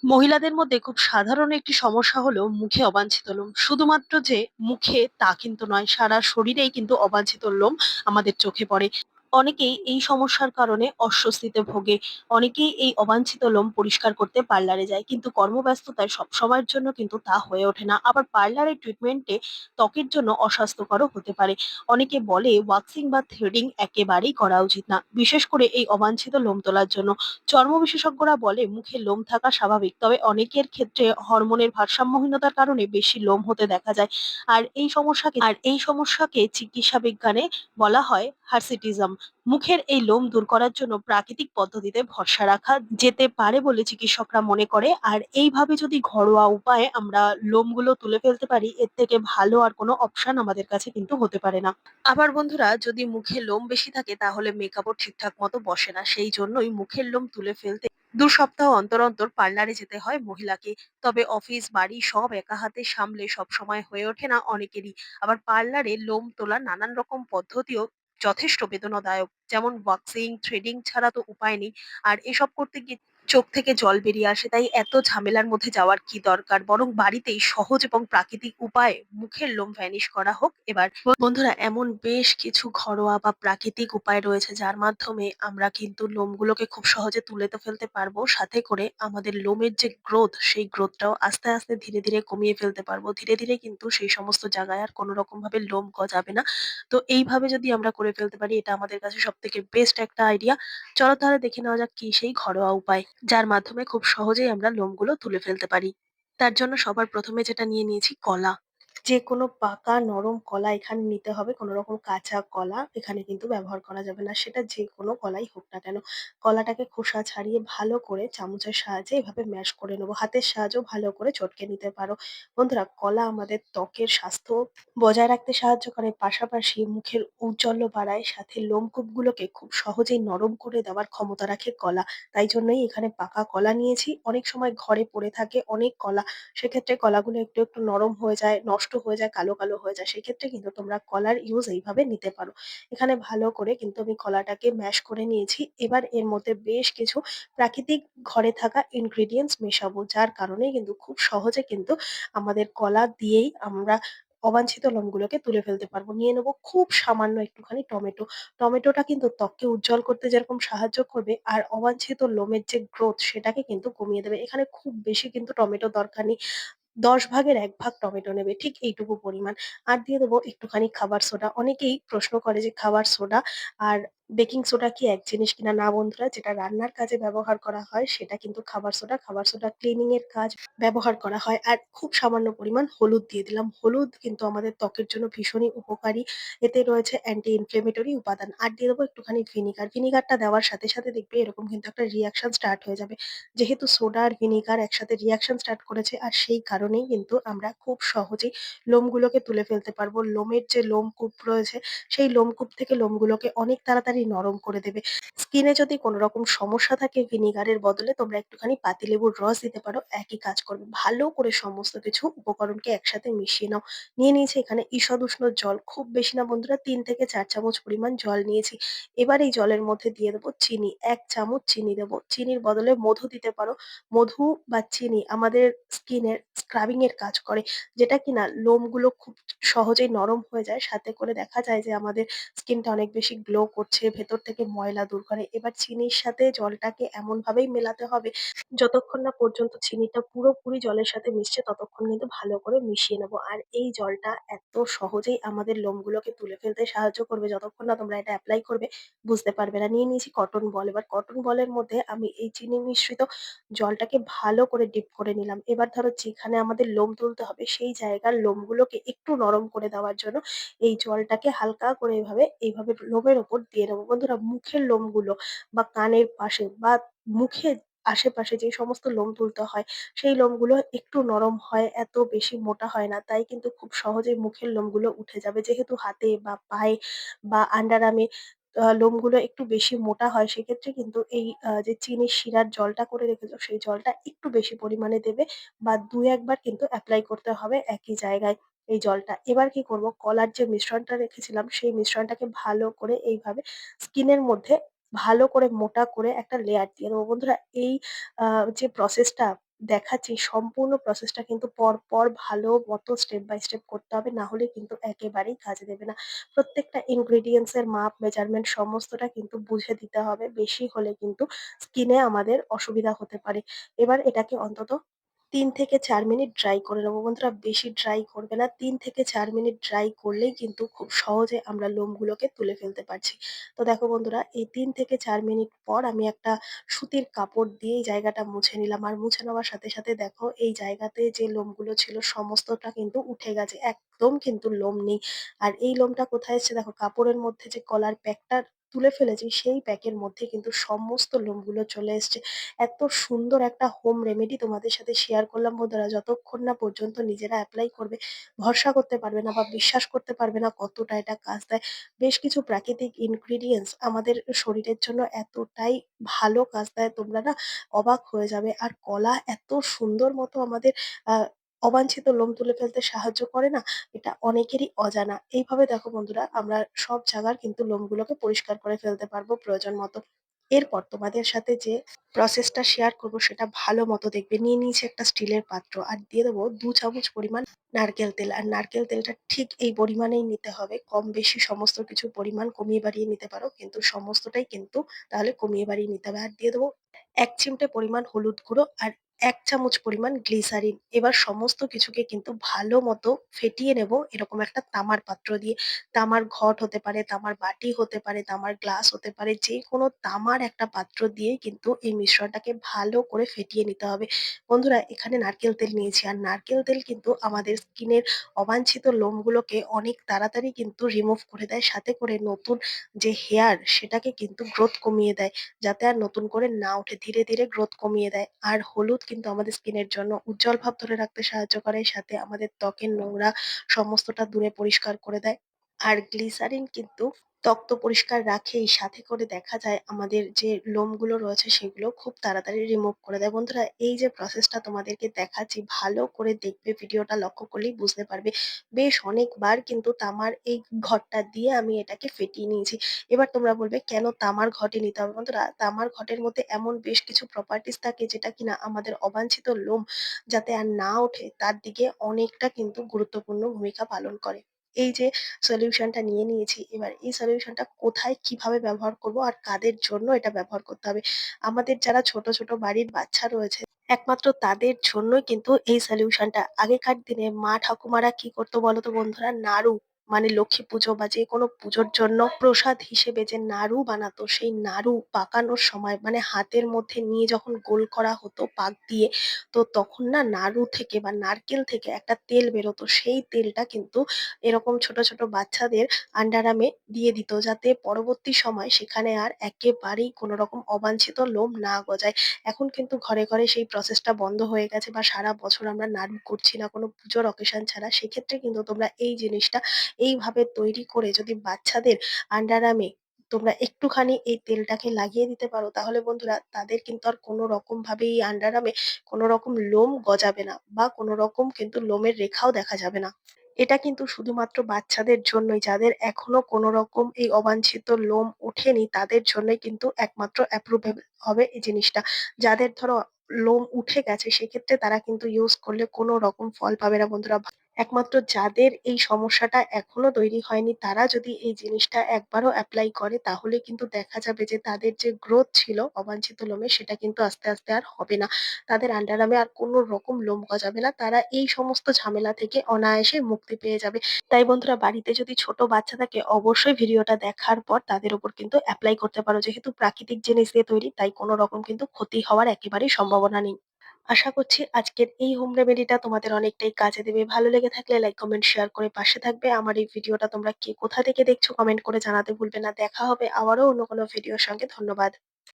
মহিলাদের মধ্যে খুব সাধারণ একটি সমস্যা হলো মুখে অবাঞ্ছিত লোম। শুধুমাত্র যে মুখে তা কিন্তু নয়, সারা শরীরেই কিন্তু অবাঞ্ছিত লোম আমাদের চোখে পড়ে। অনেকেই এই সমস্যার কারণে অস্বস্তিতে ভোগে। অনেকেই এই অবাঞ্ছিত লোম পরিষ্কার করতে পার্লারে যায়, কিন্তু কর্মব্যস্ততায় সব সময়ের জন্য কিন্তু তা হয়ে ওঠে না। আবার পার্লারের ট্রিটমেন্টে ত্বকের জন্য অস্বাস্থ্যকরও হতে পারে। অনেকে বলে ওয়াক্সিং বা থ্রেডিং একেবারেই করা উচিত না, বিশেষ করে এই অবাঞ্ছিত লোম তোলার জন্য। চর্ম বিশেষজ্ঞরা বলে মুখে লোম থাকা স্বাভাবিক, তবে অনেকের ক্ষেত্রে হরমোনের ভারসাম্যহীনতার কারণে বেশি লোম হতে দেখা যায়। আর এই সমস্যাকে চিকিৎসা বিজ্ঞানে বলা হয় হার্সিটিজম। মুখের এই লোম দূর করার জন্য প্রাকৃতিক পদ্ধতিতে ভরসা রাখা যেতে পারে বলে চিকিৎসকরা মনে করে। আর এইভাবে যদি ঘরোয়া উপায়ে আমরা লোমগুলো তুলে ফেলতে পারি, এর থেকে ভালো আর কোনো অপশন আমাদের কাছে কিন্তু হতে পারে না। আবার বন্ধুরা, যদি মুখে লোম বেশি থাকে তাহলে মেকআপও ঠিকঠাক মতো বসে না। সেই জন্যই মুখের লোম তুলে ফেলতে ২ সপ্তাহ অন্তর অন্তর পার্লারে যেতে হয় মহিলাকে। তবে অফিস বাড়ি সব একা হাতে সামলে সব সময় হয়ে ওঠে না অনেকেরই। আবার পার্লারে লোম তোলার নানান রকম পদ্ধতিও যথেষ্ট বেদনাদায়ক, যেমন ওয়াক্সিং থ্রেডিং ছাড়া তো উপায় নেই। আর এসব করতে গিয়ে চোখ থেকে জল বেরিয়ে আসে, তাই এত ঝামেলার মধ্যে যাওয়ার কি দরকার, বরং বাড়িতেই সহজ এবং প্রাকৃতিক উপায়ে মুখের লোম ভ্যানিশ করা হোক। এবার বন্ধুরা, এমন বেশ কিছু ঘরোয়া বা প্রাকৃতিক উপায় রয়েছে যার মাধ্যমে আমরা কিন্তু লোমগুলোকে খুব সহজে তুলে তো ফেলতে পারবো, সাথে করে আমাদের লোমের যে গ্রোথ সেই গ্রোথটাও আস্তে আস্তে ধীরে ধীরে কমিয়ে ফেলতে পারবো। ধীরে ধীরে কিন্তু সেই সমস্ত জায়গায় আর কোনো রকম ভাবে লোম গজাবে না। তো এইভাবে যদি আমরা করে ফেলতে পারি, এটা আমাদের কাছে সব থেকে বেস্ট একটা আইডিয়া। চলো তাহলে দেখে নেওয়া যাক কি সেই ঘরোয়া উপায় যার মাধ্যমে খুব সহজেই আমরা লোমগুলো তুলে ফেলতে পারি। তার জন্য সবার প্রথমে যেটা নিয়ে নিয়েছি, কলা। যেকোনো পাকা নরম কলা এখানে নিতে হবে। কোনো রকম কাঁচা কলা এখানে কিন্তু ব্যবহার করা যাবে না। সেটা যেকোনো কলাই হোক না কেন। কলাটাকে খোসা ছাড়িয়ে ভালো করে চামচের সাহায্যে এভাবে ম্যাশ করে নেবো। হাতের সাহায্যেও ভালো করে চটকে নিতে পারো। বন্ধুরা, কলা আমাদের ত্বকের স্বাস্থ্য বজায় রাখতে সাহায্য করে, পাশাপাশি মুখের ঔজ্জ্বল্য বাড়ায়, সাথে লোমকূপগুলোকে খুব সহজেই নরম করে দেওয়ার ক্ষমতা রাখে কলা। তাই জন্যই এখানে পাকা কলা নিয়েছি। অনেক সময় ঘরে পড়ে থাকে অনেক কলা। সেক্ষেত্রে কলাগুলো একটু একটু নরম হয়ে যায়, নষ্ট হয়ে যায়, কালো কালো হয়ে যায়। সেক্ষেত্রে কিন্তু তোমরা কলার ইউজ এইভাবে নিতে পারো। এখানে ভালো করে কিন্তু আমি কলাটাকে ম্যাশ করে নিয়েছি। এবার এর মধ্যে বেশ কিছু প্রাকৃতিক ঘরে থাকা ইনগ্রিডিয়েন্টস মেশাবো, যার কারণে কিন্তু খুব সহজে কিন্তু আমাদের কলা দিয়েই আমরা অবাঞ্ছিত লোমগুলোকে তুলে ফেলতে পারবো। নিয়ে নেবো খুব সামান্য একটুখানি টমেটো। টমেটোটা কিন্তু ত্বককে উজ্জ্বল করতে যেরকম সাহায্য করবে, আর অবাঞ্ছিত লোমের যে গ্রোথ সেটাকে কিন্তু কমিয়ে দেবে। এখানে খুব বেশি কিন্তু টমেটো দরকার নেই। ১০ ভাগের ১ ভাগ টমেটো নেবে, ঠিক এইটুকু পরিমাণ। আর দিয়ে দেবো একটুখানি খাবার সোডা। অনেকেই প্রশ্ন করে যে খাবার সোডা আর বেকিং সোডা কি এক জিনিস কিনা? না বন্ধুরা, যেটা রান্নার কাজে ব্যবহার করা হয় সেটা কিন্তু খাবার সোডা। খাবার সোডা ক্লিনিং এর কাজ ব্যবহার করা হয়। আর খুব সামান্য পরিমাণ হলুদ দিয়ে দিলাম। হলুদ কিন্তু আমাদের ত্বকের জন্য ভীষণই উপকারী। এতে রয়েছে অ্যান্টি ইনফ্লেমেটরি উপাদান। আর দিয়ে দেবো একটুখানি ভিনিগার। ভিনিগারটা দেওয়ার সাথে সাথে দেখবে এরকম কিন্তু একটা রিঅ্যাকশন স্টার্ট হয়ে যাবে। যেহেতু সোডা আর ভিনিগার একসাথে রিঅ্যাকশন স্টার্ট করেছে, আর সেই কারণেই কিন্তু আমরা খুব সহজেই লোমগুলোকে তুলে ফেলতে পারবো। লোমের যে লোমকূপ রয়েছে, সেই লোমকূপ থেকে লোমগুলোকে অনেক তাড়াতাড়ি নরম করে দেবে। স্কিনে যদি কোনো রকম সমস্যা থাকে, ভিনিগারের বদলে তোমরা একটুখানি পাতিলেবুর রস দিতে পারো, একই কাজ করবে। ভালো করে সমস্ত কিছু উপকরণকে একসাথে মিশিয়ে নাও। নিয়ে নিয়েছি এখানে ঈষৎ উষ্ণ জল, খুব বেশি না বন্ধুরা, ৩ থেকে ৪ চামচ পরিমাণ জল নিয়েছি। এবার এই জলের মধ্যে দিয়ে দেবো চিনি, ১ চামচ চিনি দেবো। চিনির বদলে মধু দিতে পারো। মধু বা চিনি আমাদের স্কিনের স্ক্রাবিং এর কাজ করে, যেটা কিনা লোমগুলো খুব সহজেই নরম হয়ে যায়। সাথে করে দেখা যায় যে আমাদের স্কিনটা অনেক বেশি গ্লো করছে, ভেতর থেকে ময়লা দূর করে। এবার চিনির সাথে জলটাকে এমনভাবেই মেলাতে হবে যতক্ষণ না পর্যন্ত চিনিটা পুরোপুরি জলের সাথে মিশছে, ততক্ষণ কিন্তু ভালো করে মিশিয়ে নেবো। আর এই জলটা এত সহজেই আমাদের লোমগুলোকে তুলে ফেলতে সাহায্য করবে, যতক্ষণ না তোমরা এটা এপ্লাই করবে বুঝতে পারবে না। নিয়ে নিয়েছি কটন বল। এবার কটন বলের মধ্যে আমি এই চিনি মিশ্রিত জলটাকে ভালো করে ডিপ করে নিলাম। এবার ধরো যেখানে আমাদের লোম তুলতে হবে সেই জায়গার লোমগুলোকে একটু নরম করে দেওয়ার জন্য এই জলটাকে হালকা করে এইভাবে লোমের ওপর দিয়ে নেবো। বন্ধুরা, মুখের লোমগুলো বা কানের পাশে বা মুখের আশেপাশে যে সমস্ত লোম তুলতে হয়, সেই লোমগুলো একটু নরম হয়, এত বেশি মোটা হয় না। তাই কিন্তু খুব সহজেই মুখের লোমগুলো উঠে যাবে। যেহেতু হাতে বা পায়ে বা আন্ডার আর্মে লোমগুলো একটু বেশি মোটা হয়, সেক্ষেত্রে কিন্তু এই যে চিনির শিরার জলটা করে রেখেছো সেই জলটা একটু বেশি পরিমাণে দেবে, বা ২-১ বার কিন্তু এপ্লাই করতে হবে একই জায়গায় এই জলটা। এবার কি করব, কলার যে মিশ্রণটা রেখেছিলাম সেই মিশ্রণটাকে ভালো করে এইভাবে স্কিনের মধ্যে ভালো করে মোটা করে একটা লেয়ার দিয়ে দেবো। বন্ধুরা, এই যে প্রসেসটা দেখাচ্ছি সম্পূর্ণ প্রসেসটা কিন্তু পরপর ভালো মতো স্টেপ বাই স্টেপ করতে হবে, না হলে কিন্তু একেবারেই কাজে দেবে না। প্রত্যেকটা ইনগ্রেডিয়েন্টস এর মাপ মেজারমেন্ট সমস্তটা কিন্তু বুঝে দিতে হবে, বেশি হলে কিন্তু স্কিনে আমাদের অসুবিধা হতে পারে। এবার এটাকে অন্তত ৩ থেকে ৪ মিনিট ড্রাই করে নেবো বন্ধুরা, বেশি ড্রাই করবে না, ৩ থেকে ৪ মিনিট ড্রাই করলেই কিন্তু খুব সহজে আমরা লোমগুলোকে তুলে ফেলতে পারছি। তো দেখো বন্ধুরা, এই ৩ থেকে ৪ মিনিট পর আমি একটা সুতির কাপড় দিয়ে এই জায়গাটা মুছে নিলাম। আর মুছে নেওয়ার সাথে সাথে দেখো এই জায়গাতে যে লোমগুলো ছিল সমস্তটা কিন্তু উঠে গেছে, একদম কিন্তু লোম নেই। আর এই লোমটা কোথায় এসছে দেখো, কাপড়ের মধ্যে যে কলার প্যাকটা তুলে ফেলেছি সেই প্যাকের মধ্যে কিন্তু সমস্ত লোমগুলো চলে এসছে। এত সুন্দর একটা হোম রেমেডি তোমাদের সাথে শেয়ার করলাম বন্ধুরা, যতক্ষণ না পর্যন্ত নিজেরা অ্যাপ্লাই করবে ভরসা করতে পারবে না বা বিশ্বাস করতে পারবে না কতটা এটা কাজ দেয়। বেশ কিছু প্রাকৃতিক ইনগ্রিডিয়েন্টস আমাদের শরীরের জন্য এতটাই ভালো কাজ দেয়, তোমরা না অবাক হয়ে যাবে। আর কলা এত সুন্দর মতো আমাদের অবাঞ্ছিত লোম তুলে ফেলতে সাহায্য করে না, এটা অনেকেরই অজানা। এইভাবে দেখো বন্ধুরা, আমরা সব জায়গার কিন্তু লোমগুলোকে পরিষ্কার করে ফেলতে পারবো প্রয়োজন মতো। এরপর তোমাদের সাথে যে প্রসেসটা শেয়ার করবো সেটা ভালো মতো দেখবে। নিয়ে নিয়েছি একটা স্টিলের পাত্র আর দিয়ে দেবো ২ চামচ পরিমাণ নারকেল তেল। আর নারকেল তেলটা ঠিক এই পরিমাণেই নিতে হবে, কম বেশি সমস্ত কিছু পরিমাণ কমিয়ে বাড়িয়ে নিতে পারো, কিন্তু সমস্তটাই কিন্তু তাহলে কমিয়ে বাড়িয়ে নিতে হবে। আর দিয়ে দেবো ১ চিমটে পরিমাণ হলুদ গুঁড়ো আর ১ চামচ পরিমাণ গ্লিসারিন। এবার সমস্ত কিছুকে কিন্তু ভালো মতো ফেটিয়ে নেব এরকম একটা তামার পাত্র দিয়ে। তামার ঘট হতে পারে, তামার বাটি হতে পারে, তামার গ্লাস হতে পারে, যে কোনো তামার একটা পাত্র দিয়ে কিন্তু এই মিশ্রণটাকে ভালো করে ফেটিয়ে নিতে হবে। বন্ধুরা, এখানে নারকেল তেল নিয়েছি আর নারকেল তেল কিন্তু আমাদের স্কিনের অবাঞ্ছিত লোমগুলোকে অনেক তাড়াতাড়ি কিন্তু রিমুভ করে দেয়, সাথে করে নতুন যে হেয়ার সেটাকে কিন্তু গ্রোথ কমিয়ে দেয়, যাতে আর নতুন করে না ওঠে, ধীরে ধীরে গ্রোথ কমিয়ে দেয়। আর হলুদ কিন্তু আমাদের স্কিনের জন্য উজ্জ্বল ভাব ধরে রাখতে সাহায্য করে, সাথে আমাদের ত্বকের নোংরা সমস্তটা দূরে পরিষ্কার করে দেয়। আর গ্লিসারিন কিন্তু ত্বক তো পরিষ্কার রাখেই, সাথে করে দেখা যায় আমাদের যে লোমগুলো রয়েছে সেগুলো খুব তাড়াতাড়ি রিমুভ করে দেয়। বন্ধুরা, এই যে প্রসেসটা তোমাদেরকে দেখাচ্ছি ভালো করে দেখবে, ভিডিওটা লক্ষ্য করলেই বুঝতে পারবে। বেশ অনেকবার কিন্তু তামার এই ঘটটা দিয়ে আমি এটাকে ফেটিয়ে নিয়েছি। এবার তোমরা বলবে কেন তামার ঘটে নিতে হবে? বন্ধুরা, তামার ঘটের মধ্যে এমন বেশ কিছু প্রপার্টিস থাকে যেটা কিনা আমাদের অবাঞ্ছিত লোম যাতে আর না ওঠে তার দিকে অনেকটা কিন্তু গুরুত্বপূর্ণ ভূমিকা পালন করে। এই যে সলিউশনটা নিয়ে নিয়েছি, এবার এই সলিউশনটা কোথায় কিভাবে ব্যবহার করব আর কাদের জন্য এটা ব্যবহার করতে হবে? আমাদের যারা ছোট ছোট বাড়ির বাচ্চা রয়েছে একমাত্র তাদের জন্যই কিন্তু এই সলিউশনটা। আগেকার দিনে মা ঠাকুমারা কি করতো বলতো বন্ধুরা, নাড়ু মানে লক্ষ্মী পুজো বা যে কোনো পুজোর জন্য প্রসাদ হিসেবে যে নাড়ু বানাতো, সেই নাড়ু পাকানোর সময় মানে হাতের মধ্যে নিয়ে যখন গোল করা হতো পাক দিয়ে, তো তখন না নাড়ু থেকে বা নারকেল থেকে একটা তেল বেরোতো, সেই তেলটা কিন্তু এরকম ছোট ছোট বাচ্চাদের আন্ডারআর্মে দিয়ে দিত, যাতে পরবর্তী সময় সেখানে আর একেবারেই কোনো রকম অবাঞ্ছিত লোম না গজায়। এখন কিন্তু ঘরে ঘরে সেই প্রসেসটা বন্ধ হয়ে গেছে, বা সারা বছর আমরা নাড়ু করছি না কোনো পুজোর অকেশন ছাড়া। সেক্ষেত্রে কিন্তু তোমরা এই জিনিসটা এইভাবে তৈরি করে যদি বাচ্চাদের আন্ডারআর্মে তোমরা একটুখানি এই তেলটাকে লাগিয়ে দিতে পারো, তাহলে বন্ধুরা তাদের কিন্তু আর কোনো রকম ভাবে এই আন্ডারআর্মে কোনো রকম লোম গজাবে না বা কোনো রকম কিন্তু লোমের রেখাও দেখা যাবে না। এটা কিন্তু শুধুমাত্র বাচ্চাদের জন্যই, যাদের এখনো কোনো রকম এই অবাঞ্ছিত লোম ওঠেনি তাদের জন্যই কিন্তু একমাত্র অ্যাপ্রুভেবল হবে এই জিনিসটা। যাদের ধরো লোম উঠে গেছে সেক্ষেত্রে তারা কিন্তু ইউজ করলে কোনো রকম ফল পাবে না বন্ধুরা। একমাত্র যাদের এই সমস্যাটা এখনো তৈরি হয়নি তারা যদি এই জিনিসটা একবারও অ্যাপ্লাই করে, তাহলে কিন্তু দেখা যাবে যে তাদের যে গ্রোথ ছিল অবাঞ্ছিত লোমে সেটা কিন্তু আস্তে আস্তে আর হবে না। তাদের আন্ডারআর্মে আর কোনো রকম লোম গজাবে না। তারা এই সমস্ত ঝামেলা থেকে অনায়াসে মুক্তি পেয়ে যাবে। তাই বন্ধুরা, বাড়িতে যদি ছোট বাচ্চা থাকে অবশ্যই ভিডিওটা দেখার পর তাদের উপর কিন্তু এপ্লাই করতে পারো। যেহেতু প্রাকৃতিক জিনিস দিয়ে তৈরি তাই কোনো রকম কিন্তু ক্ষতি হওয়ার একেবারেই সম্ভাবনা নেই। আশা করছি আজকের এই হোম রেমেডিটা তোমাদের অনেকটাই কাজে দেবে। ভালো লেগে থাকলে লাইক, কমেন্ট, শেয়ার করে পাশে থাকবে। আমার এই ভিডিওটা তোমরা কে কোথা থেকে দেখছো কমেন্ট করে জানাতে ভুলবে না। দেখা হবে আবারও অন্য কোনো ভিডিওর সঙ্গে। ধন্যবাদ।